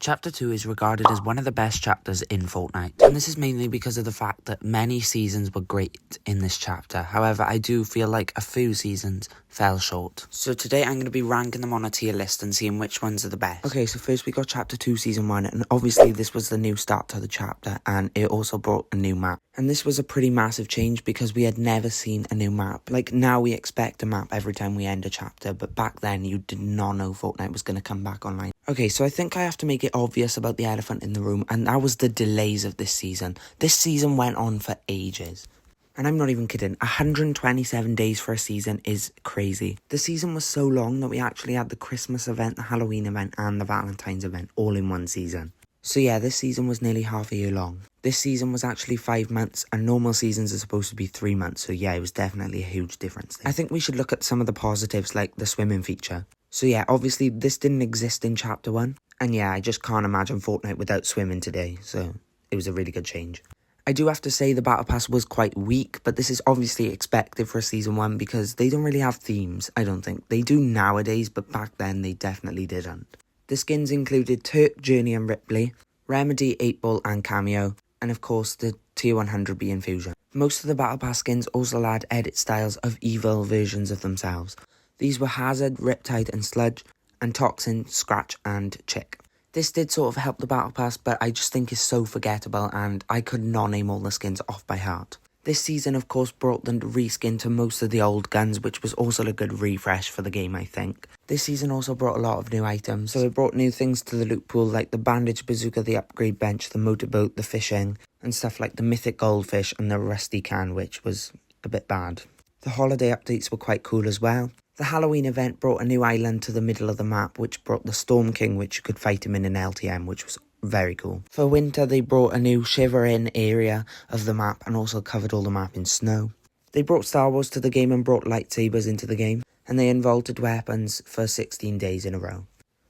Chapter 2 is regarded as one of the best chapters in Fortnite, and this is mainly because of the fact that many seasons were great in this chapter. However, I do feel like a few seasons fell short. So today I'm going to be ranking them on a tier list and seeing which ones are the best. Okay, so first we got Chapter 2 Season 1, and obviously this was the new start to the chapter, and it also brought a new map. And this was a pretty massive change because we had never seen a new map. Like, now we expect a map every time we end a chapter, but back then you did not know Fortnite was going to come back online. Okay, so I think I have to make it obvious about the elephant in the room, and that was the delays of this season. This season went on for ages. And I'm not even kidding, 127 days for a season is crazy. The season was so long that we actually had the Christmas event, the Halloween event, and the Valentine's event all in one season. So yeah, this season was nearly half a year long. This season was actually 5 months, and normal seasons are supposed to be 3 months, so yeah, it was definitely a huge difference there. I think we should look at some of the positives, like the swimming feature. So yeah, obviously this didn't exist in Chapter 1, and yeah, I just can't imagine Fortnite without swimming today, so it was a really good change. I do have to say the Battle Pass was quite weak, but this is obviously expected for a Season 1 because they don't really have themes, I don't think. They do nowadays, but back then they definitely didn't. The skins included Turk, Journey and Ripley, Remedy, 8-Ball and Cameo, and of course the Tier 100B Infusion. Most of the Battle Pass skins also had edit styles of evil versions of themselves. These were Hazard, Riptide and Sludge, and Toxin, Scratch and Chick. This did sort of help the Battle Pass, but I just think it's so forgettable and I could not name all the skins off by heart. This season of course brought the reskin to most of the old guns, which was also a good refresh for the game, I think. This season also brought a lot of new items, so it brought new things to the loot pool like the bandage bazooka, the upgrade bench, the motorboat, the fishing, and stuff like the mythic goldfish and the rusty can, which was a bit bad. The holiday updates were quite cool as well. The Halloween event brought a new island to the middle of the map, which brought the Storm King, which you could fight him in an LTM, which was very cool. For winter, they brought a new Shiver-In area of the map and also covered all the map in snow. They brought Star Wars to the game and brought lightsabers into the game, and they involted weapons for 16 days in a row.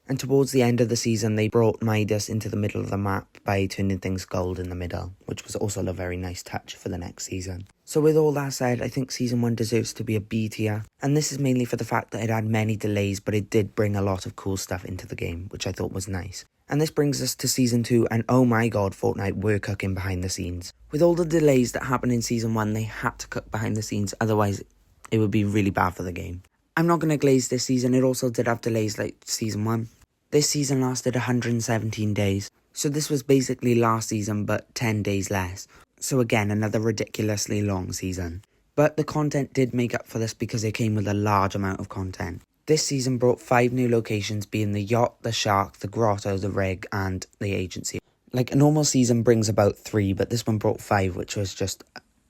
And towards the end of the season, they brought Midas into the middle of the map by turning things gold in the middle, which was also a very nice touch for the next season. So with all that said, I think Season 1 deserves to be a B tier, and this is mainly for the fact that it had many delays, but it did bring a lot of cool stuff into the game, which I thought was nice. And this brings us to Season 2, and oh my god, Fortnite were cooking behind the scenes. With all the delays that happened in Season 1, they had to cook behind the scenes, otherwise it would be really bad for the game. I'm not going to glaze this season, it also did have delays like Season 1. This season lasted 117 days, so this was basically last season but 10 days less. So again, another ridiculously long season. But the content did make up for this because it came with a large amount of content. This season brought 5 new locations, being the yacht, the shark, the grotto, the rig and the agency. Like, a normal season brings about 3, but this one brought 5, which was just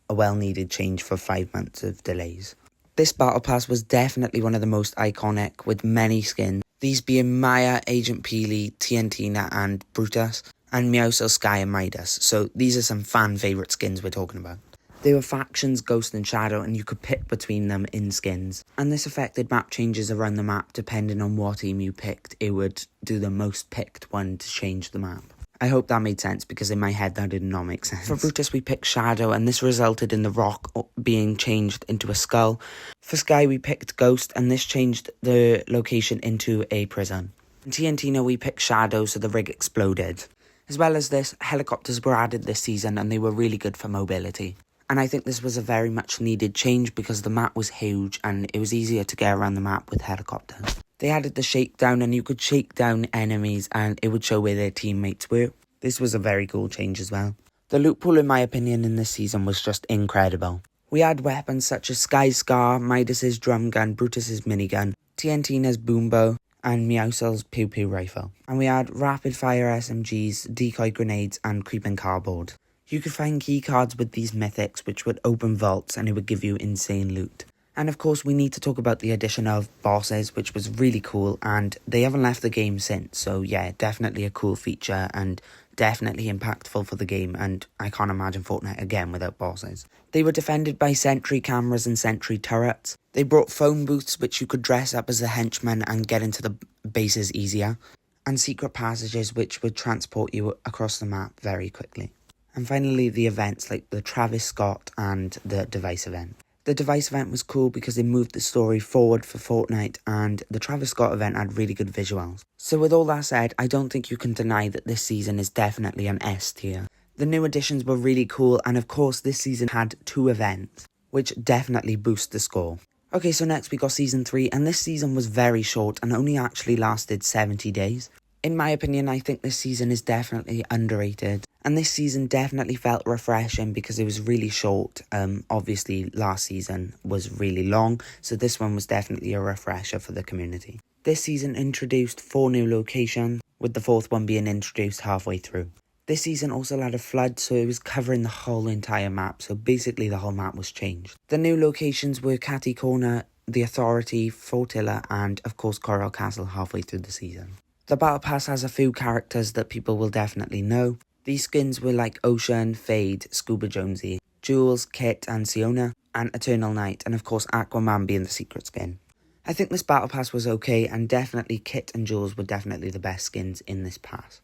a well-needed change for 5 months of delays. This Battle Pass was definitely one of the most iconic, with many skins. These being Maya, Agent Peely, TNTina and Brutus, and Meowscles, Sky and Midas. So these are some fan favourite skins we're talking about. They were factions, Ghost and Shadow, and you could pick between them in skins. And this affected map changes around the map depending on what team you picked. It would do the most picked one to change the map. I hope that made sense because in my head that did not make sense. For Brutus we picked Shadow and this resulted in the rock being changed into a skull. For Sky we picked Ghost and this changed the location into a prison. In TNTina we picked Shadow so the rig exploded. As well as this, helicopters were added this season and they were really good for mobility. And I think this was a very much needed change because the map was huge and it was easier to get around the map with helicopters. They added the shakedown and you could shake down enemies and it would show where their teammates were. This was a very cool change as well. The loot pool in my opinion in this season was just incredible. We had weapons such as Sky's Scar, Midas's drum gun, Brutus's minigun, TNTina's boom bow and Meowscles' pew pew rifle. And we had rapid fire SMGs, decoy grenades and creeping cardboard. You could find key cards with these mythics which would open vaults and it would give you insane loot. And of course we need to talk about the addition of bosses, which was really cool and they haven't left the game since. So yeah, definitely a cool feature and definitely impactful for the game, and I can't imagine Fortnite again without bosses. They were defended by sentry cameras and sentry turrets. They brought phone booths which you could dress up as the henchman and get into the bases easier. And secret passages which would transport you across the map very quickly. And finally the events like the Travis Scott and the device event. The device event was cool because they moved the story forward for Fortnite, and the Travis Scott event had really good visuals. So with all that said, I don't think you can deny that this season is definitely an S tier. The new additions were really cool, and of course this season had 2 events, which definitely boost the score. Okay, so next we got Season 3, and this season was very short and only actually lasted 70 days. In my opinion, I think this season is definitely underrated. And this season definitely felt refreshing because it was really short. Obviously, last season was really long, so this one was definitely a refresher for the community. This season introduced 4 new locations, with the 4th one being introduced halfway through. This season also had a flood, so it was covering the whole entire map, so basically the whole map was changed. The new locations were Catty Corner, The Authority, Fortilla, and of course Coral Castle halfway through the season. The Battle Pass has a few characters that people will definitely know. These skins were like Ocean, Fade, Scuba Jonesy, Jules, Kit and Siona, and Eternal Night, and of course Aquaman being the secret skin. I think this Battle Pass was okay, and definitely Kit and Jules were definitely the best skins in this pass.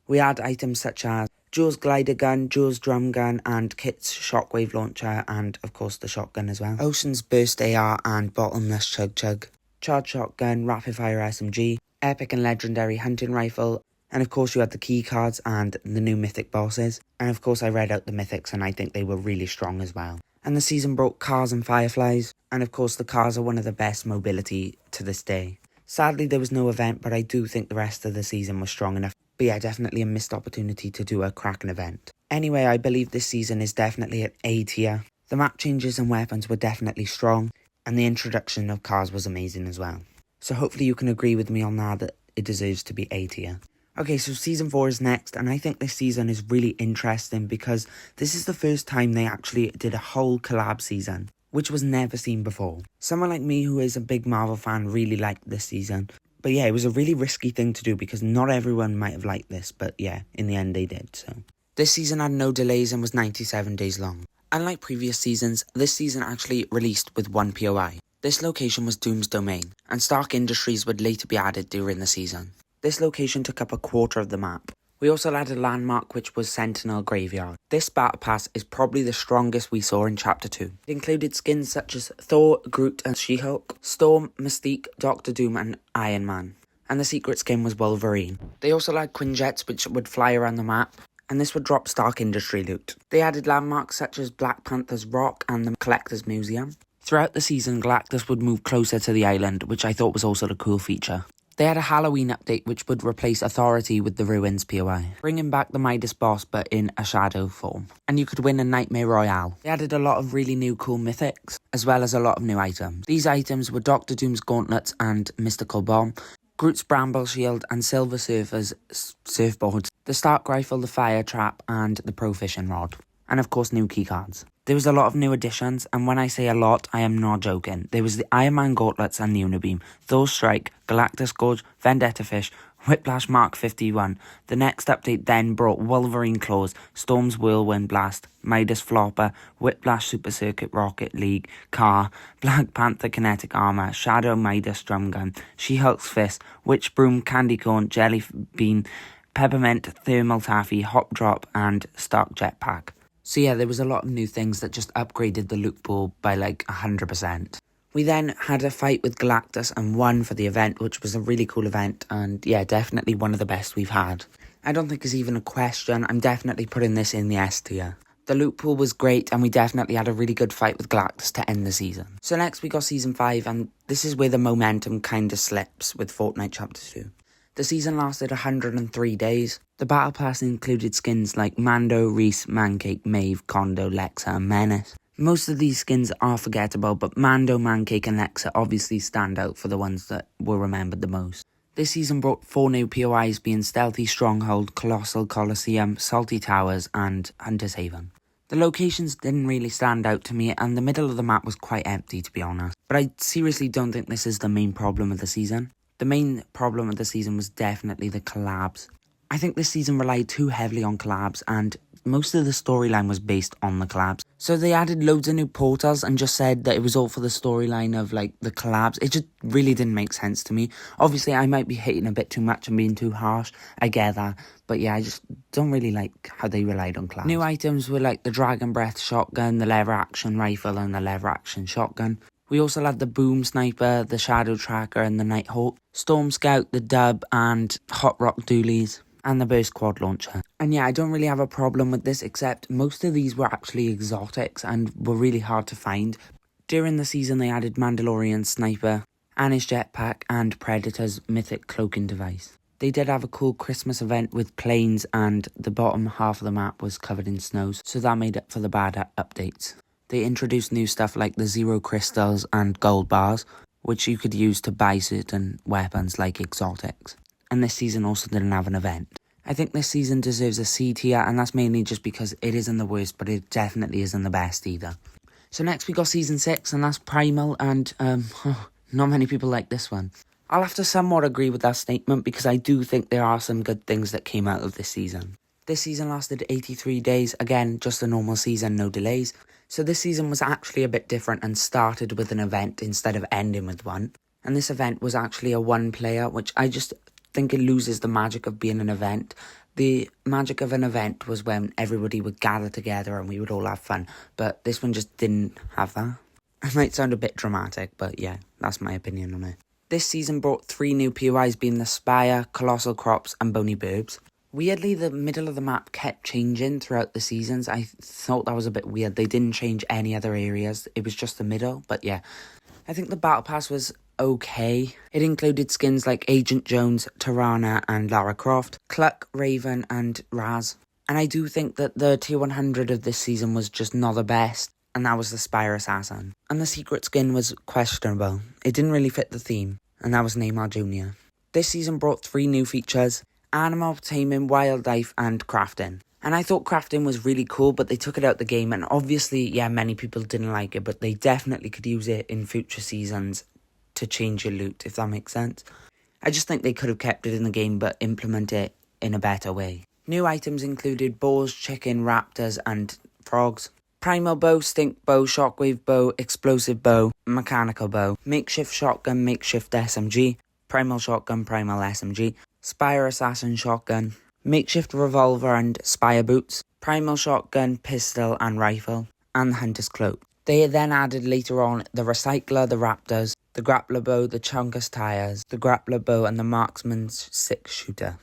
We had items such as Jules' glider gun, Jules' drum gun, and Kit's shockwave launcher, and of course the shotgun as well. Ocean's burst AR and bottomless chug chug. Charge shotgun, rapid fire SMG, epic and legendary hunting rifle, and of course you had the key cards and the new mythic bosses. And of course I read out the mythics and I think they were really strong as well. And the season brought cars and fireflies, and of course the cars are one of the best mobility to this day. Sadly there was no event, but I do think the rest of the season was strong enough. But yeah, definitely a missed opportunity to do a cracking event. Anyway, I believe this season is definitely at A tier. The map changes and weapons were definitely strong, and the introduction of cars was amazing as well. So hopefully you can agree with me on that it deserves to be A tier. Okay, so Season 4 is next, and I think this season is really interesting because this is the first time they actually did a whole collab season, which was never seen before. Someone like me who is a big Marvel fan really liked this season. But yeah, it was a really risky thing to do because not everyone might have liked this, but yeah, in the end they did, so. This season had no delays and was 97 days long. Unlike previous seasons, this season actually released with 1 POI. This location was Doom's Domain, and Stark Industries would later be added during the season. This location took up a quarter of the map. We also had a landmark which was Sentinel Graveyard. This battle pass is probably the strongest we saw in Chapter 2. It included skins such as Thor, Groot and She-Hulk, Storm, Mystique, Doctor Doom and Iron Man. And the secret skin was Wolverine. They also had Quinjets which would fly around the map, and this would drop Stark Industry loot. They added landmarks such as Black Panther's Rock and the Collector's Museum. Throughout the season, Galactus would move closer to the island, which I thought was also a cool feature. They had a Halloween update which would replace Authority with the Ruins POI, bringing back the Midas boss but in a shadow form. And you could win a Nightmare Royale. They added a lot of really new cool mythics, as well as a lot of new items. These items were Doctor Doom's gauntlets and mystical bomb, Groot's bramble shield and Silver Surfer's surfboards, the Stark rifle, the fire trap and the pro fishing rod. And of course new keycards. There was a lot of new additions, and when I say a lot, I am not joking. There was the Iron Man gauntlets and the Unibeam, Thor's Strike, Galactus Gorge, Vendetta Fish, Whiplash Mark 51. The next update then brought Wolverine Claws, Storm's Whirlwind Blast, Midas Flopper, Whiplash Super Circuit Rocket League, Car, Black Panther Kinetic Armor, Shadow Midas Drum Gun, She-Hulk's Fist, Witch Broom, Candy Corn, Jelly Bean, Peppermint, Thermal Taffy, Hop Drop, and Stark Jetpack. So yeah, there was a lot of new things that just upgraded the loot pool by like 100%. We then had a fight with Galactus and won for the event, which was a really cool event, and yeah, definitely one of the best we've had. I don't think it's even a question, I'm definitely putting this in the S tier. The loot pool was great, and we definitely had a really good fight with Galactus to end the season. So next we got Season 5, and this is where the momentum kind of slips with Fortnite Chapter 2. The season lasted 103 days. The Battle Pass included skins like Mando, Reese, Mancake, Maeve, Kondo, Lexa and Menace. Most of these skins are forgettable, but Mando, Mancake and Lexa obviously stand out for the ones that were remembered the most. This season brought 4 new POIs being Stealthy Stronghold, Colossal Coliseum, Salty Towers and Hunter's Haven. The locations didn't really stand out to me, and the middle of the map was quite empty to be honest. But I seriously don't think this is the main problem of the season. The main problem of the season was definitely the collabs. I think this season relied too heavily on collabs, and most of the storyline was based on the collabs. So they added loads of new portals and just said that it was all for the storyline of like the collabs. It just really didn't make sense to me. Obviously, I might be hating a bit too much and being too harsh. I get that. But yeah, I just don't really like how they relied on collabs. New items were like the Dragon Breath shotgun, the lever action rifle, and the lever action shotgun. We also had the Boom Sniper, the Shadow Tracker, and the Nighthawk, Storm Scout, the Dub, and Hot Rock Dualies, and the Burst Quad Launcher. And yeah, I don't really have a problem with this, except most of these were actually exotics and were really hard to find. During the season, they added Mandalorian Sniper, and his jetpack, and Predator's mythic cloaking device. They did have a cool Christmas event with planes, and the bottom half of the map was covered in snows, so that made up for the bad updates. They introduced new stuff like the Zero Crystals and Gold Bars, which you could use to buy certain weapons like exotics. And this season also didn't have an event. I think this season deserves a C tier, and that's mainly just because it isn't the worst, but it definitely isn't the best either. So next we got Season 6, and that's Primal, and not many people like this one. I'll have to somewhat agree with that statement because I do think there are some good things that came out of this season. This season lasted 83 days, again, just a normal season, no delays. So this season was actually a bit different and started with an event instead of ending with one. And this event was actually a one player, which I just think it loses the magic of being an event. The magic of an event was when everybody would gather together and we would all have fun. But this one just didn't have that. It might sound a bit dramatic, but yeah, that's my opinion on it. This season brought 3 new POIs, being the Spire, Colossal Crops and Bony Burbs. Weirdly, the middle of the map kept changing throughout the seasons. I thought that was a bit weird. They didn't change any other areas. It was just the middle, but yeah. I think the Battle Pass was okay. It included skins like Agent Jones, Tirana and Lara Croft, Cluck, Raven and Raz. And I do think that the tier 100 of this season was just not the best, and that was the Spire Assassin. And the secret skin was questionable. It didn't really fit the theme, and that was Neymar Jr. This season brought 3 new features: animal taming, wildlife and crafting. And I thought crafting was really cool, but they took it out the game, and obviously, yeah, many people didn't like it, but they definitely could use it in future seasons to change your loot, if that makes sense. I just think they could have kept it in the game, but implement it in a better way. New items included boars, chicken, raptors and frogs, primal bow, stink bow, shockwave bow, explosive bow, mechanical bow, makeshift shotgun, makeshift SMG, primal shotgun, primal SMG, Spire Assassin shotgun, makeshift revolver and spire boots, primal shotgun, pistol and rifle, and the hunter's cloak. They then added later on the recycler, the raptors, the grappler bow, the chunkus tires, the grappler bow and the marksman's 6-shooter.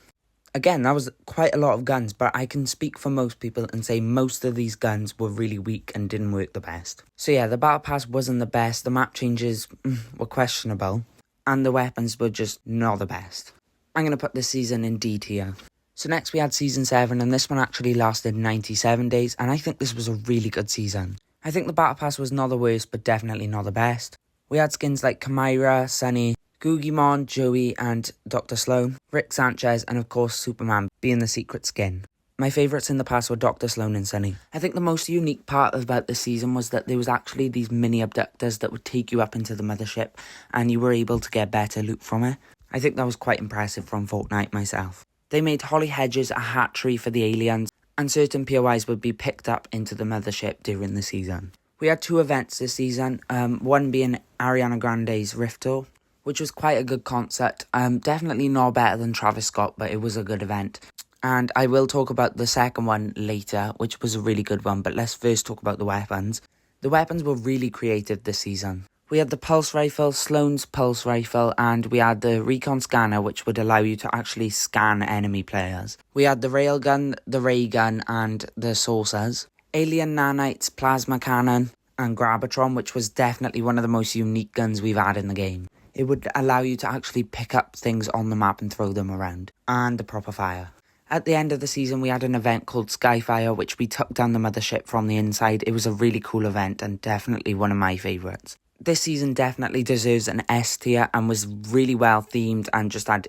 Again, that was quite a lot of guns, but I can speak for most people and say most of these guns were really weak and didn't work the best. So yeah, the battle pass wasn't the best, the map changes were questionable, and the weapons were just not the best. I'm going to put this season in D tier. So next we had Season 7, and this one actually lasted 97 days, and I think this was a really good season. I think the Battle Pass was not the worst, but definitely not the best. We had skins like Chimera, Sunny, Googimon, Joey and Dr. Sloan, Rick Sanchez, and of course Superman being the secret skin. My favourites in the past were Dr. Sloan and Sunny. I think the most unique part about this season was that there was actually these mini abductors that would take you up into the mothership, and you were able to get better loot from it. I think that was quite impressive from Fortnite myself. They made Holly Hedges a hat tree for the aliens, and certain POIs would be picked up into the mothership during the season. We had 2 events this season, one being Ariana Grande's Rift Tour, which was quite a good concert. Definitely not better than Travis Scott, but it was a good event. And I will talk about the second one later, which was a really good one, but let's first talk about the weapons. The weapons were really creative this season. We had the Pulse Rifle, Sloan's Pulse Rifle, and we had the Recon Scanner, which would allow you to actually scan enemy players. We had the Railgun, the Ray Gun, and the Saucers. Alien Nanites, Plasma Cannon, and Grabatron, which was definitely one of the most unique guns we've had in the game. It would allow you to actually pick up things on the map and throw them around. And the proper fire. At the end of the season, we had an event called Skyfire, which we took down the mothership from the inside. It was a really cool event and definitely one of my favourites. This season definitely deserves an S tier and was really well themed and just had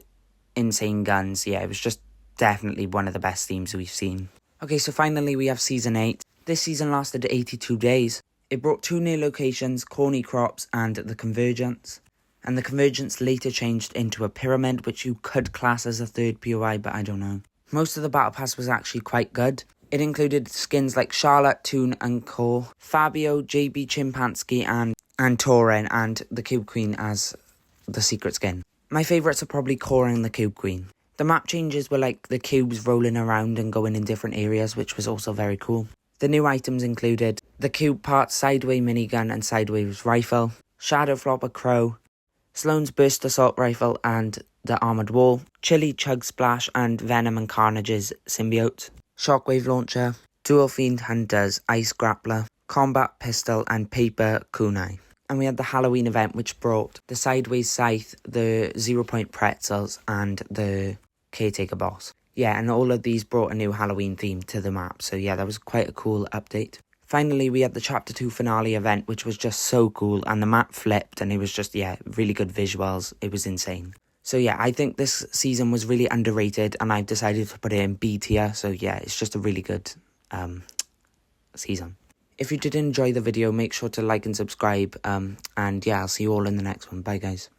insane guns. Yeah, it was just definitely one of the best themes we've seen. Okay, so finally we have Season 8. This season lasted 82 days. It brought 2 new locations, Corny Crops and the Convergence. And the Convergence later changed into a pyramid, which you could class as a third POI, but I don't know. Most of the Battle Pass was actually quite good. It included skins like Charlotte, Toon and Co, Fabio, JB Chimpanski and Torin, and the Cube Queen as the secret skin. My favourites are probably Core and the Cube Queen. The map changes were like the cubes rolling around and going in different areas, which was also very cool. The new items included the Cube Part Sideway Minigun and Sideways Rifle, Shadow Flopper Crow, Sloane's Burst Assault Rifle and the Armoured Wall, Chili Chug Splash and Venom and Carnage's Symbiote, Shockwave Launcher, Dual Fiend Hunter's Ice Grappler, Combat Pistol and Paper Kunai. And we had the Halloween event, which brought the Sideways Scythe, the 0 Point Pretzels and the Caretaker Boss. Yeah, and all of these brought a new Halloween theme to the map. So yeah, that was quite a cool update. Finally, we had the Chapter 2 finale event, which was just so cool. And the map flipped and it was just, yeah, really good visuals. It was insane. So yeah, I think this season was really underrated and I've decided to put it in B tier. So yeah, it's just a really good season. If you did enjoy the video, make sure to like and subscribe. And yeah, I'll see you all in the next one. Bye, guys.